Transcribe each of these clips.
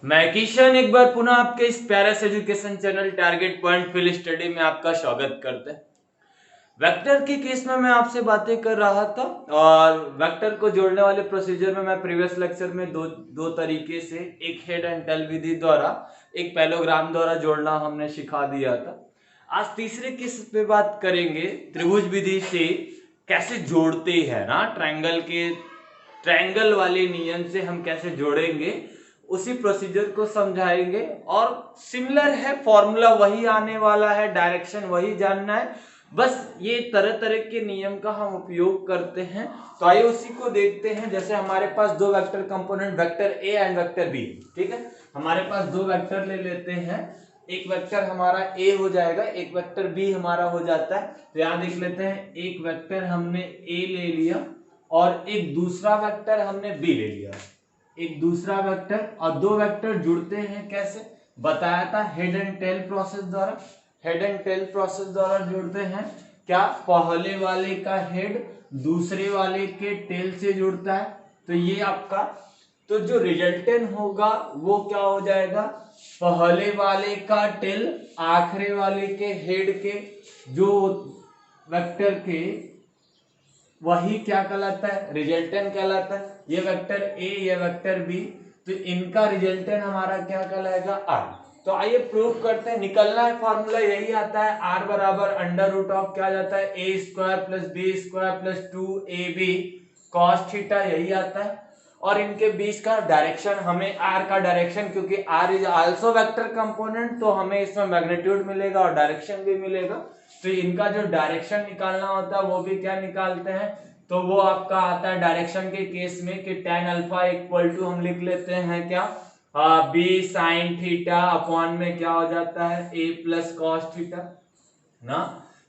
मैं किशन एक बार पुनः आपके इस प्यारस education channel target point field study में आपका स्वागत करते हैं। वेक्टर की केस में मैं आपसे बातें कर रहा था और वेक्टर को जोड़ने वाले प्रोसीजर में मैं प्रीवियस लेक्चर में दो तरीके से एक हेड एंड टेल विधि द्वारा एक पैलोग्राम द्वारा जोड़ना हमने सिखा दिया था। आज तीसरे केस पे बात करेंगे त्रिभुज विधि से कैसे जोड़ते हैं ना, ट्रायंगल वाले नियम से हम कैसे जोड़ेंगे उसी प्रोसीजर को समझाएंगे। और सिमिलर है, फॉर्मूला वही आने वाला है, डायरेक्शन वही जानना है, बस ये तरह तरह के नियम का हम उपयोग करते हैं। तो आइए उसी को देखते हैं। जैसे हमारे पास दो vector component vector A and vector B, ठीक है। हमारे पास दो वेक्टर ले लेते हैं, एक वेक्टर हमारा ए हो जाएगा, एक वेक्टर बी हमारा हो जाता है। तो यहां देख लेते हैं, एक वेक्टर हमने ए ले लिया और एक दूसरा वेक्टर हमने बी ले लिया, एक दूसरा वेक्टर, और दो वेक्टर जुड़ते हैं कैसे बताया था, हेड एंड टेल प्रोसेस द्वारा। हेड एंड टेल प्रोसेस द्वारा जुड़ते हैं, क्या पहले वाले का हेड दूसरे वाले के टेल से जुड़ता है। तो ये आपका, तो जो रिजल्टेंट होगा वो क्या हो जाएगा, पहले वाले का टेल आखिरी वाले के हेड के जो वेक्टर के, वही क्या कहलाता है, रिजल्टेंट कहलाता है। ये वेक्टर ए, ये वेक्टर बी, तो इनका रिजल्टेंट हमारा क्या कहलाएगा, आर। तो आइए प्रूव करते हैं। निकलना है फॉर्मूला यही आता है, आर बराबर अंडर रूट ऑफ क्या जाता है, A square plus B square plus 2ab cos theta, यही आता है। और इनके बीच का डायरेक्शन, हमें आर का डायरेक्शन, क्योंकि R is also vector component, तो हमें इसमें मैग्नीट्यूड मिलेगा और डायरेक्शन भी मिलेगा। तो इनका जो डायरेक्शन निकालना होता है वो भी क्या निकालते हैं, तो वो आपका आता है डायरेक्शन के केस में कि tan अल्फा इक्वल टू हम लिख लेते हैं क्या, बी साइन थीटा अपॉन में क्या हो जाता है, a प्लस कॉस थीटा ना।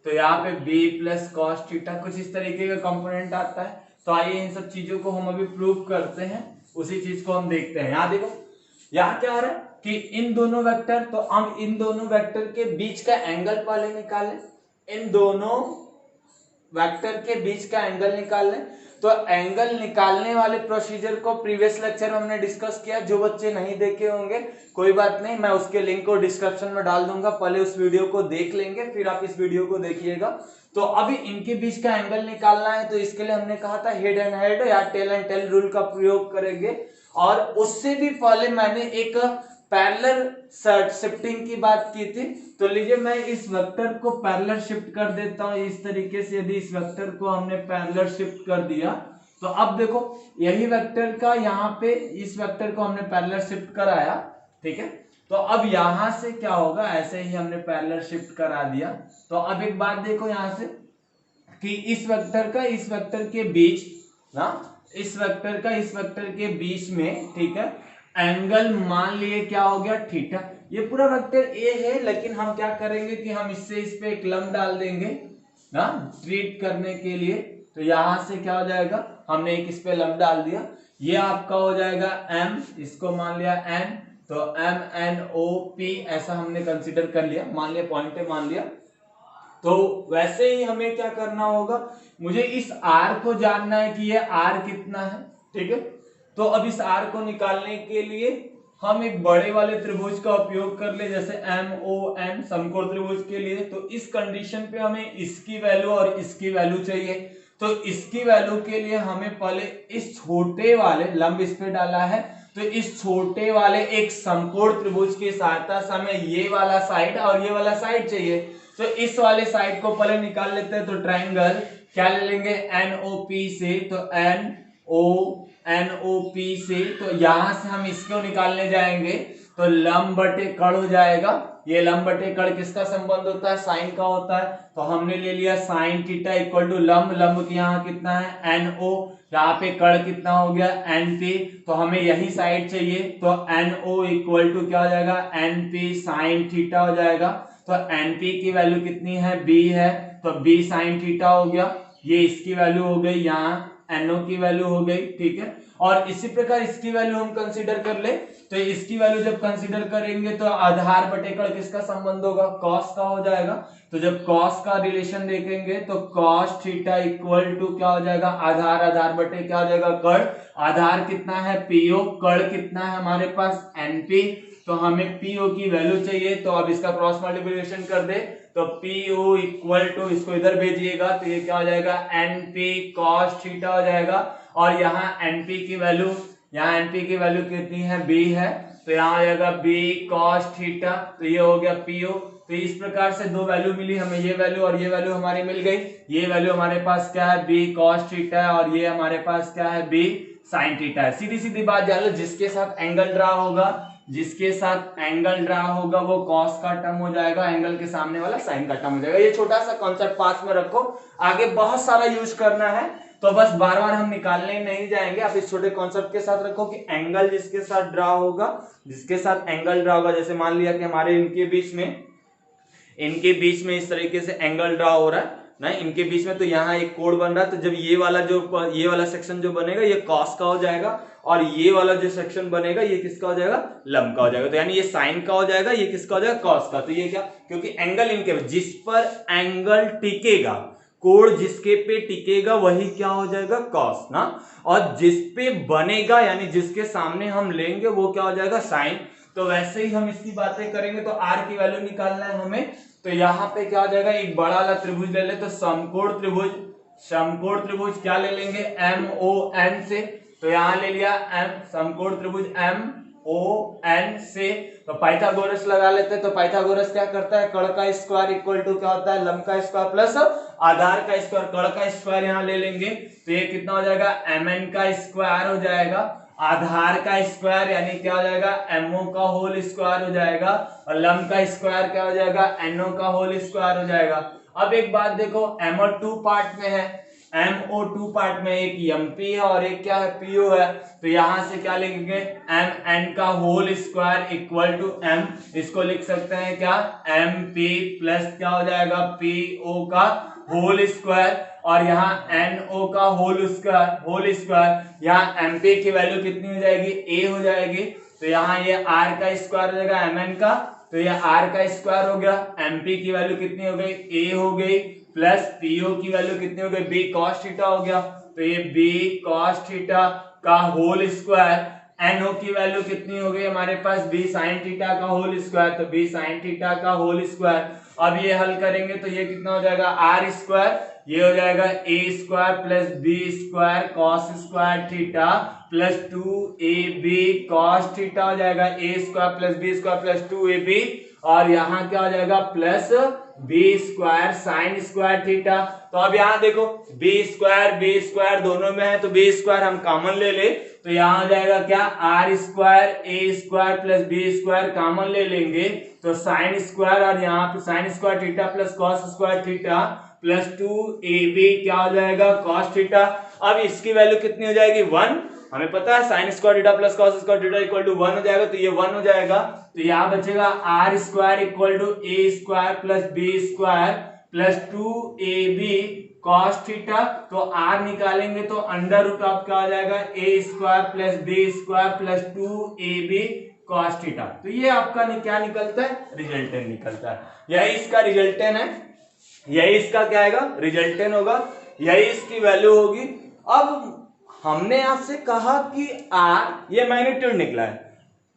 तो यहाँ पे b प्लस कॉस थीटा कुछ इस तरीके का कंपोनेंट आता है। तो आइए इन सब चीजों को हम अभी प्रूव करते हैं, उसी चीज को हम देखते हैं। यहाँ देखो, यहाँ क्या आ रहा है कि इन दोनों वेक्टर, तो हम इन दोनों वेक्टर के बीच का एंगल पहले निकालें, इन दोनों वेक्टर के बीच का एंगल निकाल लें। तो एंगल निकालने वाले प्रोसीजर को प्रीवियस लेक्चर में हमने डिस्कस किया, जो बच्चे नहीं देखे होंगे कोई बात नहीं, मैं उसके लिंक को डिस्क्रिप्शन में डाल दूंगा, पहले उस वीडियो को देख लेंगे फिर आप इस वीडियो को देखिएगा। तो अभी इनके बीच का एंगल निकालना है, तो इसके लिए हमने कहा था हेड एंड हेड या टेल एंड टेल रूल का प्रयोग करेंगे। और उससे भी पहले मैंने एक पैरेलल शिफ्टिंग की बात की थी। तो लीजिए मैं इस वेक्टर को पैरेलल शिफ्ट कर देता हूं इस तरीके से। यदि इस वेक्टर को हमने पैरेलल शिफ्ट कर दिया, तो अब देखो यही वेक्टर का यहाँ पे इस वेक्टर को हमने पैरेलल शिफ्ट कराया, ठीक है। तो अब यहां से क्या होगा, ऐसे ही हमने पैरेलल शिफ्ट करा दिया। तो अब एक बात देखो यहां से कि इस वेक्टर का इस वेक्टर के बीच ना, इस वेक्टर का इस वेक्टर के बीच में, ठीक है, एंगल मान लिए क्या हो गया, थीटा। ये पूरा वेक्टर ए है, लेकिन हम क्या करेंगे कि हम इससे इस पे एक लंब डाल देंगे ना, ट्रीट करने के लिए। तो यहां से क्या हो जाएगा, हमने एक इस पे लंब डाल दिया, ये आपका हो जाएगा m, इसको मान लिया n, तो m n o p ऐसा हमने कंसीडर कर लिया, मान लिया पॉइंट है, मान लिया। तो वैसे ही हमें क्या करना होगा, मुझे इस r को जानना है कि ये r कितना है, ठीक है। तो अब इस r को निकालने के लिए हम एक बड़े वाले त्रिभुज का उपयोग कर ले, जैसे MON समकोण त्रिभुज के लिए। तो इस कंडीशन पे हमें इसकी वैल्यू और इसकी वैल्यू चाहिए। तो इसकी वैल्यू के लिए हमें पहले इस छोटे वाले लंब इस पे डाला है, तो इस छोटे वाले एक समकोण त्रिभुज की सहायता से हमें ये वाला साइड और ये वाला साइड चाहिए। तो इस वाले साइड को पहले निकाल लेते हैं। तो ट्रायंगल क्या ले लेंगे, NOP से, तो NOP से, तो यहां से हम इसको निकालने जाएंगे, तो लंब बटे कड़ हो जाएगा। ये लंब बटे कड़ किसका संबंध होता है, साइन का होता है। तो हमने ले लिया साइन थीटा इक्वल टू लंब, लंब की यहाँ कितना है NO, यहाँ पे कड़ कितना हो गया NP, तो हमें यही साइड चाहिए। तो NO इक्वल टू क्या हो जाएगा, NP साइन थीटा हो जाएगा। तो NP की वैल्यू कितनी है, B है, तो B साइन थीटा हो गया। ये इसकी वैल्यू हो गई यहाँ NO की वैल्यू हो गई, ठीक है। और इसी प्रकार इसकी वैल्यू हम कंसीडर कर ले, तो इसकी वैल्यू जब कंसीडर करेंगे तो आधार बटे कड़ किसका संबंध होगा, कॉस का हो जाएगा। तो जब कॉस का रिलेशन देखेंगे तो कॉस थीटा इक्वल टू क्या हो जाएगा, आधार आधार बटे क्या हो जाएगा, कड़। आधार कितना है PO, कड़ कितना है हमारे पास NP, तो हमें PO की वैल्यू चाहिए। तो अब इसका क्रॉस मल्टीप्लिकेशन कर दे तो PO इक्वल टू, इसको इधर भेजिएगा तो ये क्या हो जाएगा, NP cos थीटा हो जाएगा। और यहाँ NP की वैल्यू, यहाँ NP की वैल्यू कितनी है, B है, तो यहाँ आ जाएगा B cos थीटा, तो ये हो गया PO। तो इस प्रकार से दो वैल्यू मिली हमें, ये वैल्यू और ये वैल्यू हमारी मिल गई। ये वैल्यू हमारे पास क्या है, B cos थीटा है, और ये हमारे पास क्या है, B sin थीटा है। सीधी सीधी बात जान लो, जिसके साथ एंगल ड्रा होगा, जिसके साथ एंगल ड्रा होगा वो कॉस का टर्म हो जाएगा, एंगल के सामने वाला साइन का टर्म हो जाएगा। ये छोटा सा कॉन्सेप्ट पास में रखो, आगे बहुत सारा यूज करना है, तो बस बार बार हम निकालने नहीं जाएंगे। आप इस छोटे कॉन्सेप्ट के साथ रखो कि एंगल जिसके साथ ड्रा होगा, जिसके साथ एंगल ड्रा होगा, जैसे मान लिया कि हमारे इनके बीच में इस तरीके से एंगल ड्रा हो रहा है ना, इनके बीच में, तो यहाँ एक कोण बन रहा है। तो जब ये वाला सेक्शन जो बनेगा ये कॉस का हो जाएगा, और ये वाला जो सेक्शन बनेगा ये किसका हो जाएगा, लंब का हो जाएगा। तो यानी ये साइन का हो जाएगा, ये किसका हो जाएगा, कॉस का। तो ये क्या, क्योंकि एंगल इनके, जिस पर एंगल टिकेगा, कोण जिसके पे टिकेगा वही क्या हो जाएगा, कॉस ना, और जिस पे बनेगा यानी जिसके सामने हम लेंगे वो क्या हो जाएगा, साइन। तो वैसे ही हम इसकी बातें करेंगे तो R की वैल्यू निकालना है हमें। तो यहाँ पे क्या हो जाएगा, एक बड़ा वाला त्रिभुज ले ले, तो समकोण त्रिभुज क्या ले लेंगे, MON से। तो यहाँ ले लिया समकोण त्रिभुज MON से। तो पाइथागोरस लगा लेते हैं। तो पाइथागोरस क्या करता है, कड़ का स्क्वायर इक्वल टू क्या होता है, लंब का स्क्वायर प्लस आधार का स्क्वायर। कड़ का स्क्वायर यहाँ ले लेंगे तो ये कितना हो जाएगा, MN का स्क्वायर हो जाएगा। आधार का स्क्वायर यानी क्या हो जाएगा, MO का होल स्क्वायर हो जाएगा, और लंब का स्क्वायर क्या हो जाएगा, NO का होल स्क्वायर हो जाएगा। अब एक बात देखो, MO 2 पार्ट में है, MO2 पार्ट में एक MP है और एक क्या है, PO है। तो यहां से क्या लिखेंगे, MN का whole square equal to M, इसको लिख सकते हैं क्या, MP प्लस क्या हो जाएगा, PO का होल स्क्वायर, और यहाँ NO का होल स्क्वायर। यहाँ MP की वैल्यू कितनी हो जाएगी, A हो जाएगी। तो यहाँ ये R का स्क्वायर हो जाएगा MN का, तो ये R का स्क्वायर हो गया। MP की वैल्यू कितनी हो गई, A हो गई, प्लस PO की वैल्यू कितनी हो गई, B cos थीटा हो गया। तो ये B cos थीटा का होल स्क्वायर। NO की वैल्यू कितनी हो गई हमारे पास, B sin थीटा का होल स्क्वायर, तो B sin थीटा का होल स्क्वायर। अब ये हल करेंगे तो ये कितना हो जाएगा, R स्क्वायर, ये हो जाएगा A square plus B square cos square theta plus 2AB cos theta हो जाएगा, A square plus B square plus 2AB, और यहाँ क्या हो जाएगा, plus B square sine square theta. तो अब यहाँ देखो B स्क्वायर दोनों में है, तो B स्क्वायर हम कॉमन ले ले, तो यहाँ हो जाएगा क्या, R square A square plus B square common ले लेंगे, तो साइन स्क्वायर, और यहाँ पे sign square theta plus cos square theta plus 2AB क्या हो जाएगा, कॉस थीटा। अब इसकी वैल्यू कितनी हो जाएगी, 1। हमें पता है sine square theta plus cos square theta equal to 1 हो जाएगा, तो ये 1 हो जाएगा। तो यहाँ बचेगा R square equal to A square plus B square plus 2AB cos theta. तो R निकालेंगे तो अंडर रूट ऑफ क्या हो जाएगा, A square plus B square plus 2AB cos theta. तो ये आपका क्या निकलता है, रिजल्टेंट निकलता है। यही इसका रिजल्टेंट है, यही इसका क्या आएगा, रिजल्टेंट होगा, यही इसकी वैल्यू होगी। अब हमने आपसे कहा कि R ये मैग्नीट्यूड निकला है,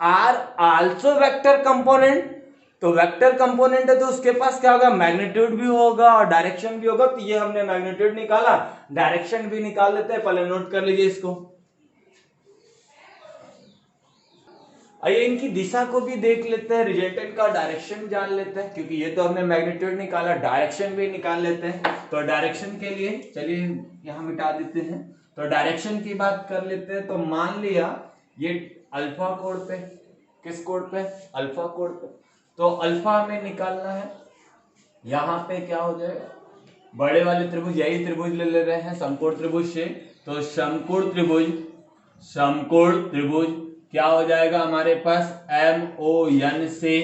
R आल्सो वेक्टर कंपोनेंट, तो वेक्टर कंपोनेंट है तो उसके पास क्या होगा, मैग्नीट्यूड भी होगा और डायरेक्शन भी होगा। तो ये हमने मैग्नीट्यूड निकाला, डायरेक्शन भी निकाल लेते हैं, पहले नोट कर लीजिए इसको। आइए इनकी दिशा को भी देख लेते हैं, रिजल्टेंट का डायरेक्शन जान लेते हैं, क्योंकि ये तो हमने मैग्नीट्यूड निकाला, डायरेक्शन भी निकाल लेते हैं। तो डायरेक्शन के लिए चलिए यहां मिटा देते हैं, तो डायरेक्शन की बात कर लेते हैं। तो मान लिया ये अल्फा कोण पे, किस कोण पे, अल्फा कोण पे, तो अल्फा हमें निकालना है। यहाँ पे क्या हो जाएगा, बड़े वाले त्रिभुज, यही त्रिभुज ले रहे हैं समकोण त्रिभुज से, तो समकोण त्रिभुज क्या हो जाएगा हमारे पास, MON से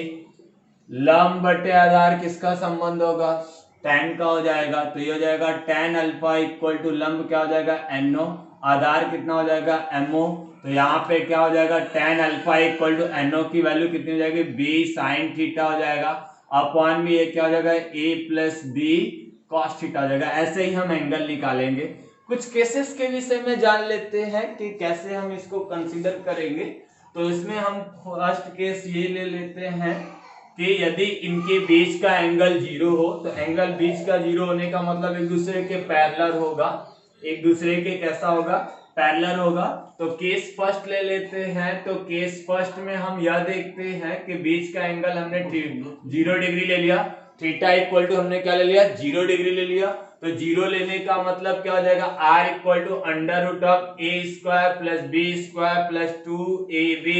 लंब बटे आधार किसका संबंध होगा, tan का हो जाएगा, तो ये हो जाएगा tan अल्फा इक्वल टू लंब क्या हो जाएगा NO, आधार कितना हो जाएगा MO, तो यहाँ पे क्या हो जाएगा tan alpha equal to NO की वैल्यू कितनी हो जाएगी B sin थीटा हो जाएगा, अपॉन में ये क्या हो जाएगा A plus B cos theta हो जाएगा। ऐसे ही हम एंगल निकालेंगे। कुछ केसेस के विषय में जान लेते हैं कि कैसे हम इसको कंसीडर करेंगे। तो इसमें हम फर्स्ट केस ये ले लेते हैं कि यदि इनके बीच का एंगल 0 हो, तो एंगल बीच का 0 होने का मतलब एक दूसरे के पैरेलल होगा, एक दूसरे के कैसा होगा पैरेलल होगा। तो केस फर्स्ट ले लेते हैं। तो केस फर्स्ट में हम यह देखते हैं कि बीच का एंगल हमने 0 डिग्री ले लिया, थीटा इक्वल टू हमने क्या ले लिया 0 डिग्री ले लिया। तो 0 लेने का मतलब क्या हो जाएगा R equal to under root of A square plus B square plus 2ab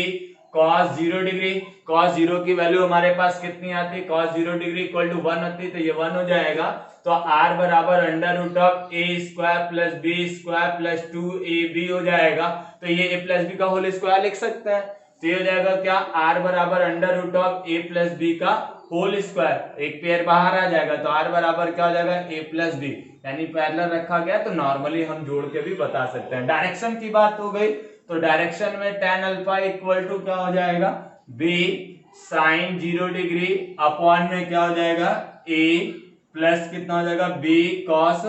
cos 0 degree. cos 0 की वैल्यू हमारे पास कितनी आती है, cos 0 डिग्री इक्वल टू 1 आती है, तो ये 1 हो जाएगा। तो r बराबर under root of A square plus B square plus 2ab हो जाएगा। तो ये a प्लस बी का होल स्क्वायर लिख सकते हैं। तो ये हो जाएगा क्या r बराबर under root of a plus B का होल स्क्वायर, एक पेयर बाहर आ जाएगा, तो r बराबर क्या हो जाएगा a प्लस बी, यानी पैरेलल रखा गया तो नॉर्मली हम जोड़ के भी बता सकते हैं। डायरेक्शन की बात हो गई, तो डायरेक्शन में tan अल्फा इक्वल टू क्या हो जाएगा b sin 0 डिग्री अपॉन में क्या हो जाएगा a प्लस कितना हो जाएगा b cos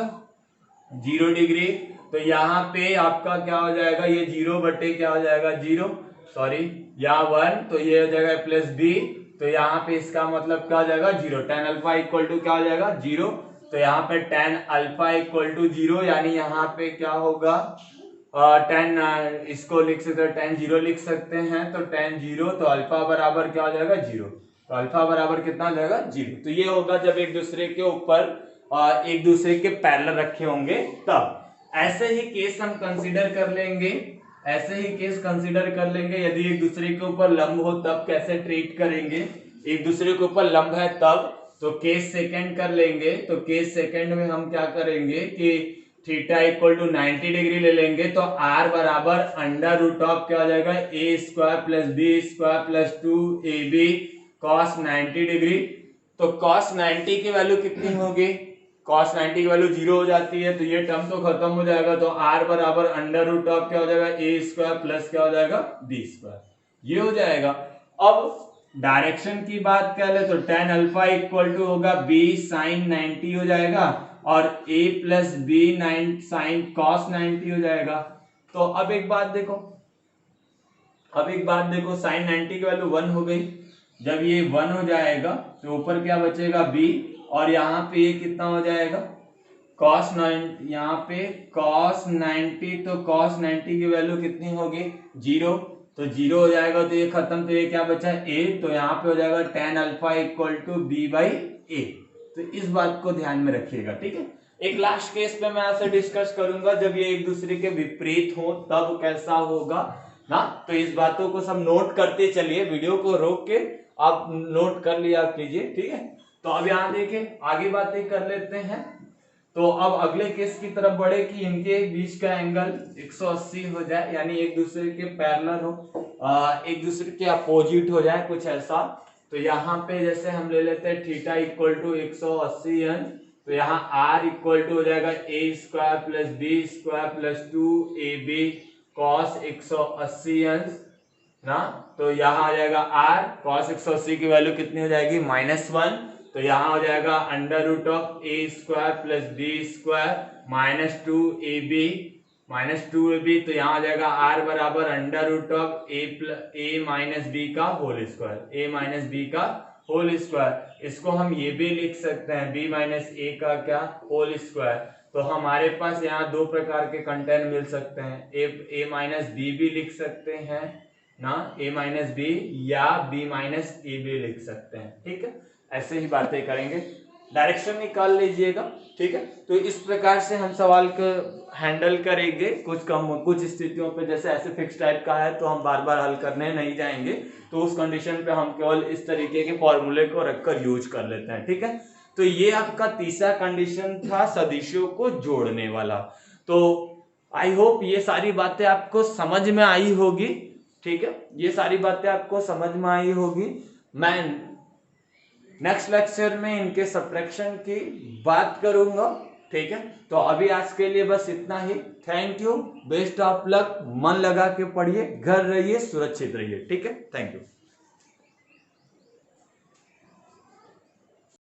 0 डिग्री। तो यहाँ पे आपका क्या हो जाएगा ये 0 बटे क्या हो जाएगा 0, सॉरी यहाँ 1, तो ये हो जाएगा प्लस b, तो यहाँ पे इसका मतलब क्या हो जाएगा 0। tan अल्फा इक्वल टू क्या हो जाएगा 0, तो यहाँ पे tan अल्फा इक्वल टू 0, यानी यहाँ पे क्या होगा tan इसको लिख सकते हैं tan 0 लिख सकते हैं। तो tan 0 तो अल्फा बराबर क्या हो जाएगा 0, तो अल्फा बराबर कितना हो जाएगा 0। तो ये होगा जब एक दूसरे के ऊपर एक दूसरे के पैरेलल रखे होंगे तब। ऐसे ही केस हम कंसीडर कर लेंगे, ऐसे ही केस कंसीडर कर लेंगे यदि एक दूसरे के ऊपर लंब हो तब कैसे ट्रीट करेंगे। एक दूसरे के ऊपर लंब है तब तो केस सेकंड कर लेंगे। तो केस सेकंड में हम क्या करेंगे कि थीटा इक्वल टू 90 डिग्री ले लेंगे, तो r बराबर अंडर रूट ऑफ क्या हो जाएगा a square plus B square plus 2ab cos 90 degree. तो cos 90 की वैल्यू कितनी होगी, cos 90 की वैल्यू 0 हो जाती है, तो ये टर्म तो खत्म हो जाएगा। तो r बराबर अंडर रूट ऑफ क्या हो जाएगा a स्क्वायर प्लस क्या हो जाएगा b स्क्वायर, ये हो जाएगा। अब डायरेक्शन की बात कर ले तो tan अल्फा इक्वल टू होगा b sin 90 हो जाएगा और a plus B sine cos 90 हो जाएगा। तो अब एक बात देखो, sin 90 की वैल्यू 1 हो गई। जब ये 1 हो जाएगा तो ऊपर क्या बचेगा b, और यहाँ पे ये कितना हो जाएगा cos 90, यहाँ पे cos 90, तो cos 90 की वैल्यू कितनी होगी 0, तो 0 हो जाएगा, तो ये खत्म, तो ये क्या बचा a, तो यहाँ पे हो जाएगा tan alpha equal to b by a। तो इस बात को ध्यान में रखिएगा, ठीक है। एक लास्ट केस पे मैं आपसे डिस्कस करूंगा जब ये एक दूसरे के विपरीत हो तब कैसा होगा ना। तो इस बातों को सब नोट करते चलिए, वीडियो को रोक के आप नोट कर लिया कीजिए, ठीक है। तो अब यहाँ देखिए आगे बातें कर लेते हैं। तो अब अगले केस की तरफ बढ़े कि इनके बीच का एंगल 180 हो जाए, यानी एक दूसरे के पैरेलल हो, एक दूसरे के अपोजिट हो जाए, कुछ ऐसा। तो यहाँ पे जैसे हम ले लेते हैं थीटा इक्वल टू 180 अंश, तो यहाँ r इक्वल टू हो जाएगा a square plus B square plus 2ab cos 180 अंश ना। तो यहाँ आ जाएगा r cos 180 की वैल्यू कितनी हो जाएगी -1, तो यहाँ हो जाएगा under root of a square plus B square minus 2ab, तो यहाँ आ जाएगा r बराबर under root of a minus B का whole square, a minus B का होल स्क्वायर। इसको हम ये भी लिख सकते हैं b माइनस a का क्या होल स्क्वायर। तो हमारे पास यहाँ दो प्रकार के कंटेंट मिल सकते हैं, a माइनस बी भी लिख सकते हैं ना, a माइनस बी या b माइनस ए भी लिख सकते हैं, ठीक है। ऐसे ही बातें करेंगे, डायरेक्शन निकाल लीजिएगा, ठीक है। तो इस प्रकार से हम सवाल को हैंडल करेंगे। कुछ स्थितियों पे जैसे ऐसे फिक्स टाइप का है तो हम बार बार हल करने नहीं जाएंगे, तो उस कंडीशन पे हम केवल इस तरीके के फॉर्मूले को रखकर यूज कर लेते हैं, ठीक है। तो ये आपका तीसरा कंडीशन था सदिशों को जोड़ने वाला। तो आई होप ये सारी बातें आपको समझ में आई होगी, ठीक है। ये सारी बातें आपको समझ में आई होगी। मैं नेक्स्ट लेक्चर में इनके सब्ट्रैक्शन की बात करूंगा। ठीक है, तो अभी आज के लिए बस इतना ही। Thank you, best of luck, मन लगा के पढ़िए, घर रहिए, सुरक्षित रहिए। ठीक है, थैंक यू।